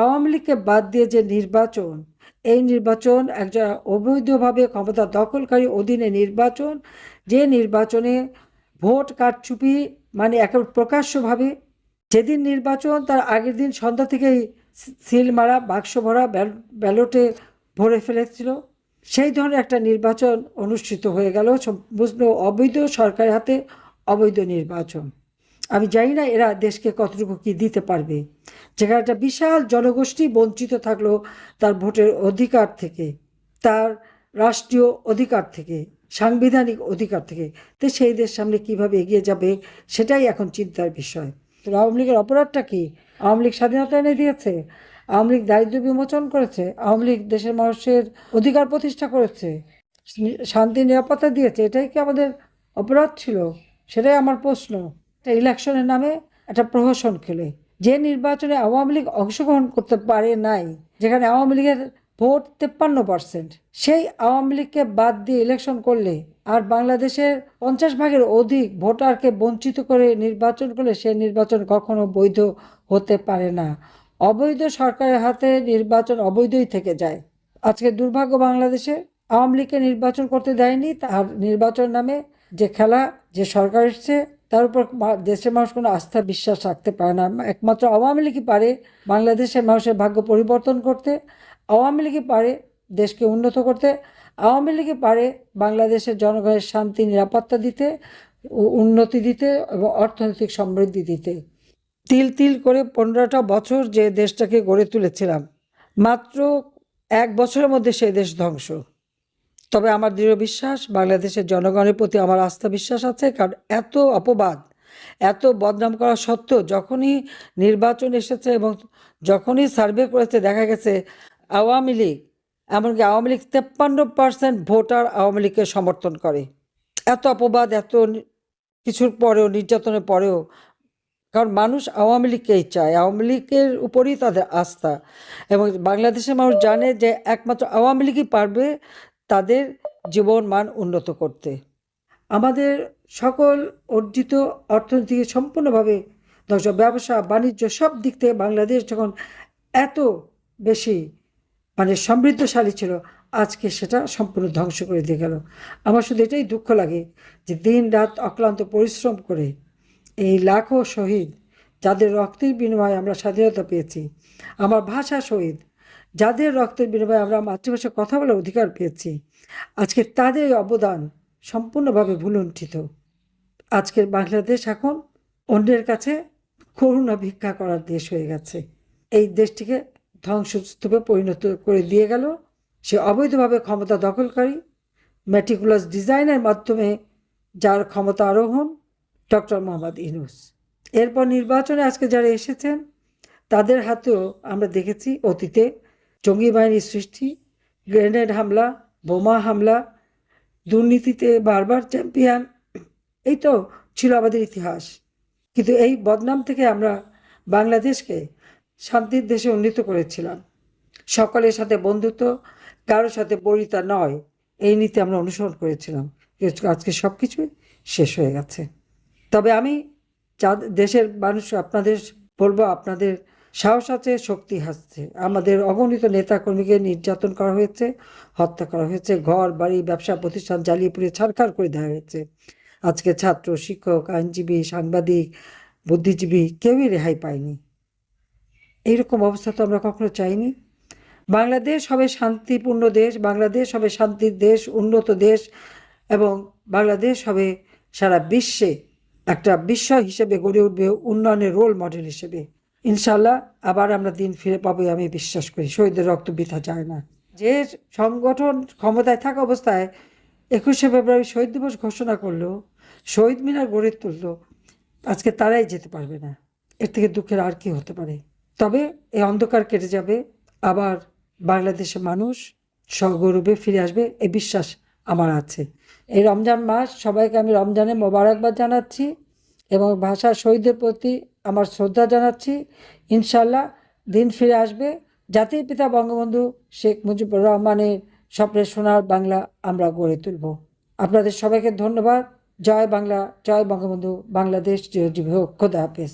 আওয়ামী লীগকে বাদ দিয়ে যে নির্বাচন, এই নির্বাচন একজন অবৈধভাবে ক্ষমতা দখলকারী অধীনে নির্বাচন, যে নির্বাচনে ভোট কারচুপি মানে একেবারে প্রকাশ্যভাবে, যেদিন নির্বাচন তার আগের দিন সন্ধ্যা থেকেই সিল মারা, বাক্স ভরা, ব্যালটে ভরে ফেলেছিল, সেই ধরনের একটা নির্বাচন অনুষ্ঠিত হয়ে গেল সম্পূর্ণ অবৈধ সরকারের হাতে। অবৈধ নির্বাচন, আমি জানি না এরা দেশকে কতটুকু কি দিতে পারবে, যেখানে একটা বিশাল জনগোষ্ঠী বঞ্চিত থাকলো তার ভোটের অধিকার থেকে, তার রাষ্ট্রীয় অধিকার থেকে, সাংবিধানিক অধিকার থেকে। তো সেই দেশ সামনে কিভাবে এগিয়ে যাবে, সেটাই এখন চিন্তার বিষয়। তো আওয়ামী লীগের অপরাধটা কি? আওয়ামী লীগ স্বাধীনতা এনে দিয়েছে, আওয়ামী লীগ দারিদ্র্য বিমোচন করেছে, আওয়ামী লীগ দেশের মানুষের অধিকার প্রতিষ্ঠা করেছে, শান্তি নিরাপত্তা দিয়েছে, এটাই কি আমাদের অপরাধ ছিল? সেটাই আমার প্রশ্ন। ইলেকশনের নামে একটা প্রহসন খেলে, যে নির্বাচনে আওয়ামী লীগ অংশগ্রহণ করতে পারে নাই, যেখানে আওয়ামী লীগের ভোট 53%, সেই আওয়ামী লীগকে বাদ দিয়ে ইলেকশন করলে আর বাংলাদেশের 50 ভাগের অধিক ভোটারকে বঞ্চিত করে নির্বাচন করলে সেই নির্বাচন কখনো বৈধ হতে পারে না। অবৈধ সরকারের হাতে নির্বাচন অবৈধই থেকে যায়। আজকে দুর্ভাগ্য, বাংলাদেশে আওয়ামী লীগকে নির্বাচন করতে দেয়নি, তার নির্বাচন নামে যে খেলা, যে সরকার এসছে তার উপর দেশের মানুষ কোনো আস্থা বিশ্বাস রাখতে পারে না। একমাত্র আওয়ামী লীগই পারে বাংলাদেশের মানুষের ভাগ্য পরিবর্তন করতে, আওয়ামী লীগই পারে দেশকে উন্নত করতে, আওয়ামী লীগই পারে বাংলাদেশের জনগণের শান্তি নিরাপত্তা দিতে, উন্নতি দিতে এবং অর্থনৈতিক সমৃদ্ধি দিতে। তিল তিল করে 15টা বছর যে দেশটাকে গড়ে তুলেছিলাম, মাত্র 1 বছরের মধ্যে সেই দেশ ধ্বংস। তবে আমার দৃঢ় বিশ্বাস, বাংলাদেশের জনগণের প্রতি আমার আস্থা বিশ্বাস আছে, কারণ এত অপবাদ, এত বদনাম করা সত্ত্বেও যখনই নির্বাচন এসেছে এবং যখনই সার্ভে করেছে দেখা গেছে আওয়ামী লীগ, এমনকি আওয়ামী লীগ 53% ভোটার আওয়ামী লীগকে সমর্থন করে। এত অপবাদ, এত কিছুর পরেও, নির্যাতনের পরেও, কারণ মানুষ আওয়ামী লীগকেই চায়, আওয়ামী লীগের উপরই তাদের আস্থা, এবং বাংলাদেশের মানুষ জানে যে একমাত্র আওয়ামী লীগই পারবে তাদের জীবন মান উন্নত করতে। আমাদের সকল অর্জিত অর্থনীতি সম্পূর্ণভাবে ধ্বংস, ব্যবসা বাণিজ্য সব দিক থেকে বাংলাদেশ যখন এত বেশি মানে সমৃদ্ধশালী ছিল, আজকে সেটা সম্পূর্ণ ধ্বংস করে দিয়ে গেল। আমার শুধু এটাই দুঃখ লাগে যে দিন রাত অক্লান্ত পরিশ্রম করে এই লাখো শহীদ, যাদের রক্তের বিনিময়ে আমরা স্বাধীনতা পেয়েছি, আমার ভাষা শহীদ, যাদের রক্তের বিনিময়ে আমরা মাতৃভাষায় কথা বলার অধিকার পেয়েছি, আজকে তাদের অবদান সম্পূর্ণভাবে ভুলুণ্ঠিত। আজকের বাংলাদেশ এখন অন্যের কাছে করুণা ভিক্ষা করার দেশ হয়ে গেছে। এই দেশটিকে ধ্বংসস্তূপে পরিণত করে দিয়ে গেল সে অবৈধভাবে ক্ষমতা দখলকারী, ম্যাটিকুলাস ডিজাইনের মাধ্যমে যার ক্ষমতা আরোহণ, ডক্টর মোহাম্মদ ইউনূস। এরপর নির্বাচনে আজকে যারা এসেছেন তাদের হাতেও আমরা দেখেছি অতীতে জঙ্গি বাহিনীর সৃষ্টি, গ্রেনেড হামলা, বোমা হামলা, দুর্নীতিতে বারবার চ্যাম্পিয়ন, এই তো ছিল আমাদের ইতিহাস। কিন্তু এই বদনাম থেকে আমরা বাংলাদেশকে শান্তির দেশে উন্নীত করেছিলাম। সকলের সাথে বন্ধুত্ব, কারোর সাথে বরিতা নয়, এই নীতি আমরা অনুসরণ করেছিলাম। আজকে সব কিছুই শেষ হয়ে গেছে। তবে আমি দেশের মানুষ আপনাদের বলবো, আপনাদের সাহস আছে, শক্তি আছে। আমাদের অগণিত নেতাকর্মীকে নির্যাতন করা হয়েছে, হত্যা করা হয়েছে, ঘর বাড়ি ব্যবসা প্রতিষ্ঠান জ্বালিয়ে পুড়িয়ে ছারখার করে দেওয়া হয়েছে। আজকে ছাত্র, শিক্ষক, আইনজীবী, সাংবাদিক, বুদ্ধিজীবী কেউই রেহাই পায়নি। এইরকম অবস্থা তো আমরা কখনো চাইনি। বাংলাদেশ হবে শান্তিপূর্ণ দেশ, বাংলাদেশ হবে শান্তির দেশ, উন্নত দেশ, এবং বাংলাদেশ হবে সারা বিশ্বে একটা বিস্ময় হিসেবে গড়ে উঠবে, উন্নয়নের রোল মডেল হিসেবে। ইনশাল্লাহ আবার আমরা দিন ফিরে পাবো, আমি বিশ্বাস করি। শহীদের রক্ত বৃথা যায় না। যে সংগঠন ক্ষমতায় থাকা অবস্থায় 21শে ফেব্রুয়ারি শহীদ দিবস ঘোষণা করলো, শহীদ মিনার গড়ে তুললো, আজকে তারাই যেতে পারবে না। এর থেকে দুঃখের আর কি হতে পারে? তবে এই অন্ধকার কেটে যাবে, আবার বাংলাদেশের মানুষ সগৌরবে ফিরে আসবে, এই বিশ্বাস আমার আছে। এই রমজান মাস সবাইকে আমি রমজানে মোবারকবাদ জানাচ্ছি এবং ভাষা শহীদদের প্রতি আমার শ্রদ্ধা জানাচ্ছি। ইনশাল্লাহ দিন ফিরে আসবে, জাতির পিতা বঙ্গবন্ধু শেখ মুজিবুর রহমানের স্বপ্নের সোনার বাংলা আমরা গড়ে তুলব। আপনাদের সবাইকে ধন্যবাদ। জয় বাংলা, জয় বঙ্গবন্ধু, বাংলাদেশ চিরজীবী হোক। খোদা হাফেজ।